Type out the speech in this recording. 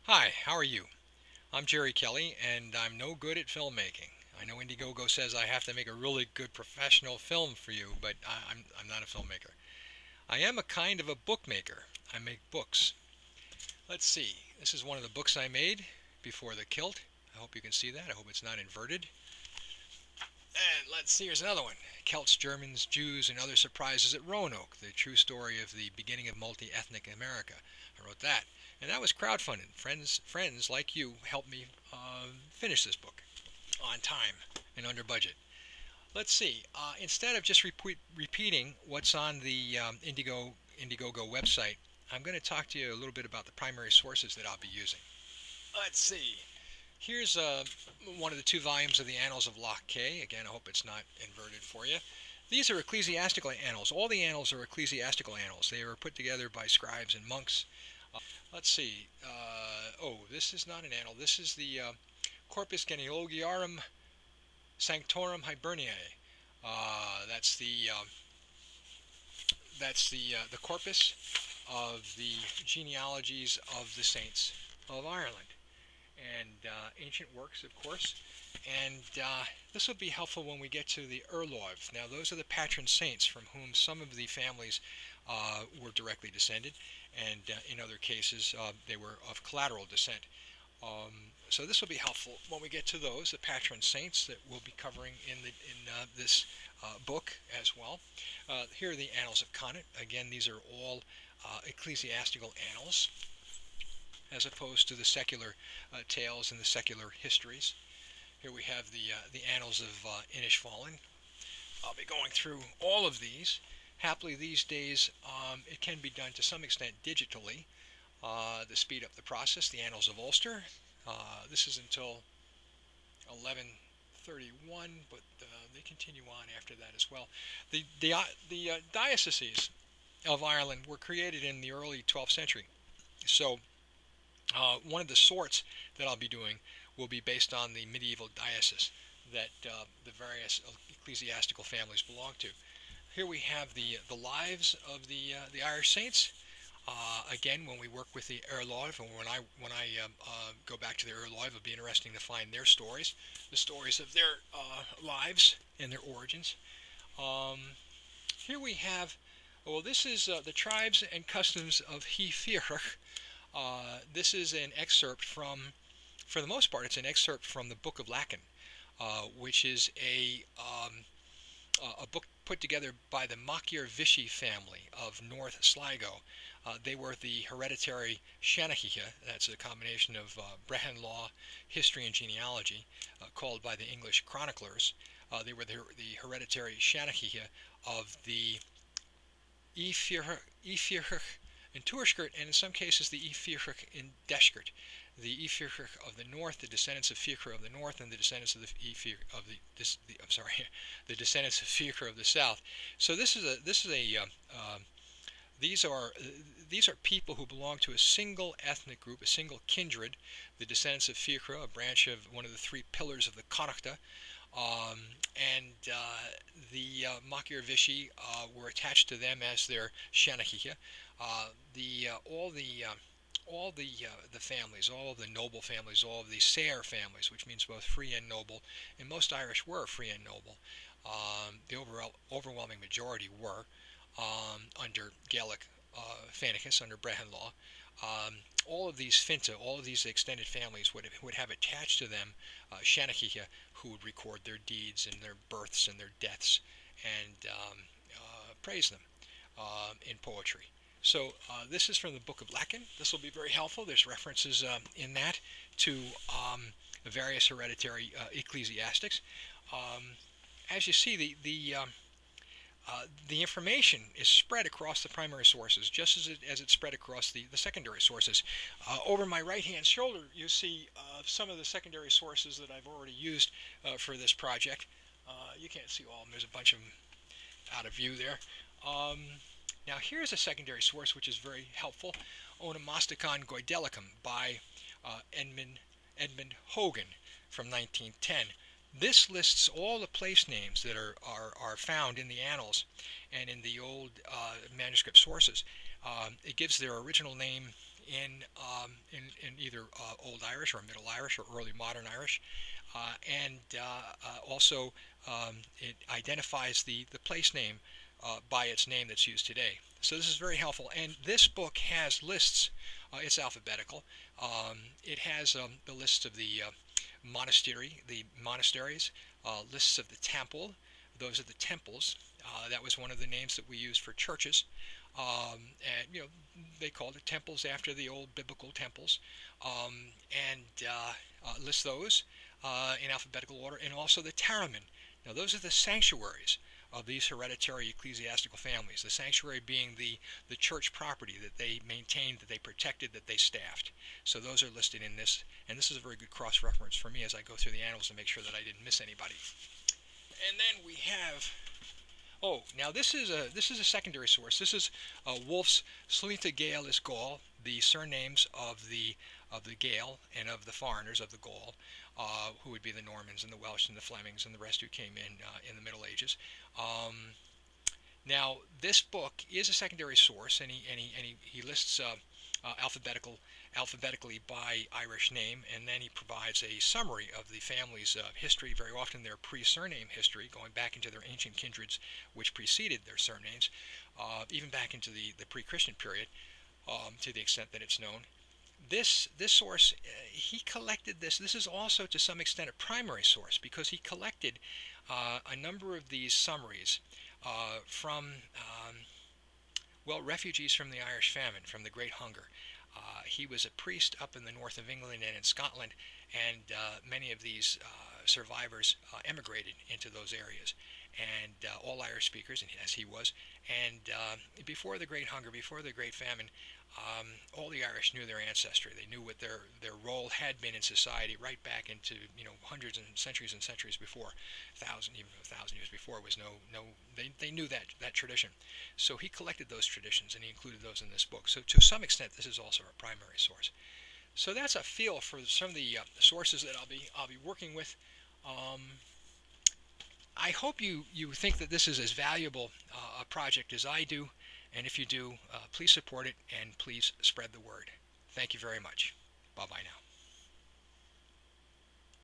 Hi, how are you? I'm Jerry Kelly, and I'm no good at filmmaking. I know Indiegogo says I have to make a really good professional film for you, but I'm not a filmmaker. I am a kind of a bookmaker. I make books. Let's see. This is one of the books I made before the kilt. I hope you can see that. I hope it's not inverted. And let's see, here's another one. Celts, Germans, Jews, and Other Surprises at Roanoke, the true story of the beginning of multi-ethnic America. I wrote that. And that was crowdfunded. Friends like you helped me finish this book on time and under budget. Let's see. Instead of just repeating what's on the Indiegogo website, I'm going to talk to you a little bit about the primary sources that I'll be using. Let's see. Here's one of the two volumes of the Annals of Loch Kay. Again, I hope it's not inverted for you. These are ecclesiastical annals. All the annals are ecclesiastical annals. They were put together by scribes and monks. Let's see. This is not an annal. This is the Corpus Genealogiarum Sanctorum Hiberniae. That's the corpus of the genealogies of the saints of Ireland, and ancient works, of course. And this will be helpful when we get to the Erloiv. Now, those are the patron saints from whom some of the families were directly descended, and in other cases, they were of collateral descent. So this will be helpful when we get to those, the patron saints that we'll be covering in this book as well. Here are the Annals of Connaught. Again, these are all ecclesiastical annals, as opposed to the secular tales and the secular histories. Here we have the Annals of Inishfallen. I'll be going through all of these. Happily, these days, it can be done to some extent digitally to speed up the process. The Annals of Ulster. This is until 1131, but they continue on after that as well. The dioceses of Ireland were created in the early 12th century. So one of the sorts that I'll be doing will be based on the medieval diocese that the various ecclesiastical families belong to. Here we have the lives of the Irish saints. Again, when we work with the Erloiv, and when I go back to the Erloiv, it'll be interesting to find their stories, the stories of their lives and their origins. Here we have, well, this is the tribes and customs of Hí Fiachach. This is an excerpt from, for the most part, it's an excerpt from the Book of Lachin, which is a book put together by the Machir Vishy family of North Sligo. They were the hereditary Shanachia, that's a combination of Brehon law, history, and genealogy, called by the English chroniclers. They were the hereditary Shanachia of the Ephirchach in Tuerskert, and in some cases the Ephirchach in Deshkert. The Ephirchach of the north, the descendants of Fiachra of the north, and the descendants of the the descendants of Fiachra of the south. So these are people who belong to a single ethnic group, a single kindred, the descendants of Fiachra, a branch of one of the three pillars of the Connachta, and the Machir Vishy were attached to them as their Shanachia. All the families, all of the noble families, all of the Saer families, which means both free and noble, and most Irish were free and noble. The overwhelming majority were under Gaelic Fanachus, under Brehon law. All of these Finta, all of these extended families would have attached to them Shanachia, who would record their deeds and their births and their deaths and praise them in poetry. So this is from the Book of Lachin. This will be very helpful. There's references in that to various hereditary ecclesiastics. As you see, the information is spread across the primary sources, just as it's spread across the secondary sources. Over my right-hand shoulder, you see some of the secondary sources that I've already used for this project. You can't see all of them. There's a bunch of them out of view there. Now here's a secondary source which is very helpful, Onomasticon Goidelicum by Edmund Hogan from 1910. This lists all the place names that are found in the annals and in the old manuscript sources. It gives their original name in either Old Irish or Middle Irish or Early Modern Irish, and also it identifies the place name by its name that's used today. So this is very helpful. And this book has lists. It's alphabetical. It has the lists of the monasteries, lists of the temple. Those are the temples. That was one of the names that we used for churches. And they called it temples after the old biblical temples, and list those in alphabetical order, and also the Taramin. Now those are the sanctuaries of these hereditary ecclesiastical families. The sanctuary being the church property that they maintained, that they protected, that they staffed. So those are listed in this, and this is a very good cross-reference for me as I go through the annals to make sure that I didn't miss anybody. And then we have. Oh, now this is a secondary source. This is Wolf's Slintha Gael is Gaul, the surnames of the Gael and of the foreigners of the Gaul, who would be the Normans and the Welsh and the Flemings and the rest who came in the Middle Ages. Now this book is a secondary source, and he lists alphabetically by Irish name, and then he provides a summary of the family's history, very often their pre-surname history, going back into their ancient kindreds which preceded their surnames, even back into the pre-Christian period, to the extent that it's known. This source, he collected this. This is also to some extent a primary source, because he collected a number of these summaries from refugees from the Irish famine, from the Great Hunger. He was a priest up in the north of England and in Scotland, and many of these survivors emigrated into those areas, and all Irish speakers, as he was. And before the Great Hunger, before the Great Famine, all the Irish knew their ancestry. They knew what their role had been in society right back into hundreds and centuries before, even a thousand years before was they knew that tradition. So he collected those traditions and he included those in this book. So to some extent, this is also a primary source. So that's a feel for some of the sources that I'll be working with. I hope you think that this is as valuable a project as I do. And if you do, please support it and please spread the word. Thank you very much. Bye-bye now.